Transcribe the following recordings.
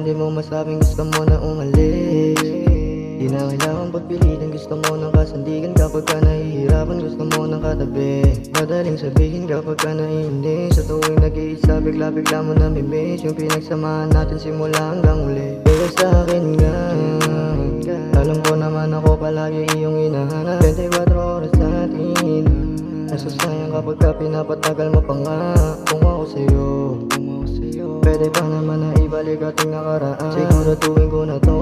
di mo masabing gusto mo na umalis. Di na kailangan pagpilitin, gusto mo ng kasandigan kapag ka nahihirapan, gusto mo ng katabi. Madaling sabihin kapag ka naiinis, sa tuwing nag-iisa bigla-bigla mo na mimiss yung pinagsamahan natin simula hanggang uli. Kaya sa akin nga, alam ko naman ako palagi iyong hinahanap. 24 oras natin, nasasayang kapag ka pinapatagal mo pa nga. Kung ako sa'yo, pwede pa naman na ibalik ating nakaraan. Siguraduhin ko na to,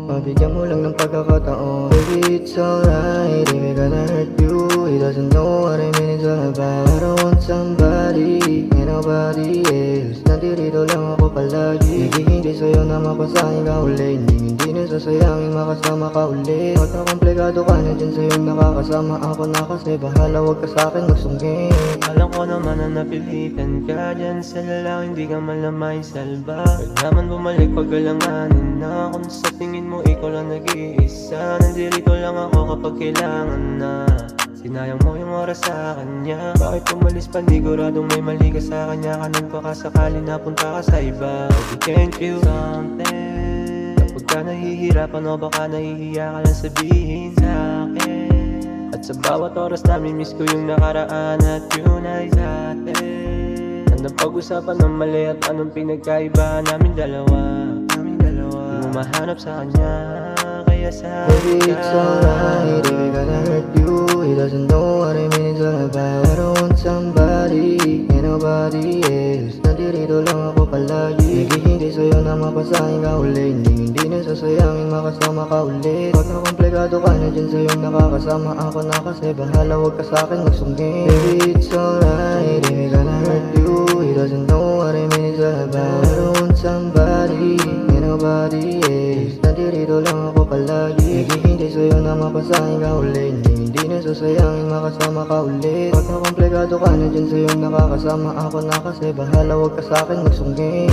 mabigyan mo lang ng pagkakataon. Baby, it's alright, if it gonna hurt you, he doesn't know what I mean, it's all about. I don't want somebody, and nobody else. Nandirito lang ako palagi, hindi sa'yo na mapasayang ka uli. Hindi nasasayangin makasama ka uli. Magkakomplikado ka na dyan sa'yo nakakasama ako na, kasi bahala wag ka sa'kin magsungkin. Alam ko naman na napilitan ka dyan sa lalaki, hindi ka man lang maisalba. Huwag naman bumalik pag alanganin na, kung sa tingin mo ikaw lang nag-iisa. Nandirito lang ako kapag kailangan na. Sinayang mo yung oras sa kanya. Bakit umalis, paniguradong may mali ka sa kanya. Kanan pa ka sakali na punta ka sa iba. Baby, can't you something? Kapag ka nahihirapan o baka nahihiya ka lang sabihin sa akin. At sa bawat oras namimiss ko yung nakaraan at yun ay sa atin. Anong pag-usapan ng mali at anong pinagkaiba namin dalawa? Di mo mahanap sa kanya, kaya sa Baby, it's alright, if it gonna hurt you, he doesn't know what I mean, it's all about. I don't want somebody, and nobody else. Nandirito lang ako palagi, naghihintay sa'yo na mapasayang ka uli. Hindi nasasayangin makasama ka ulit. Pag nakomplikado ka na dyan sa'yo nakakasama ako na, kasi bahala wag ka sa'kin magsungkin. Baby, it's alright, if it gonna hurt you, he doesn't know what I mean, it's all about. I don't want somebody, and nobody else. Nandirito lang ako palagi, naghihintay sa'yo na mapasayang ka uli. Hindi nasasayangin makasama ka ulit. Pag nakomplikado ka na dyan sa'yo nakakasama ako na, kasi bahala wag ka sa'kin magsungkin.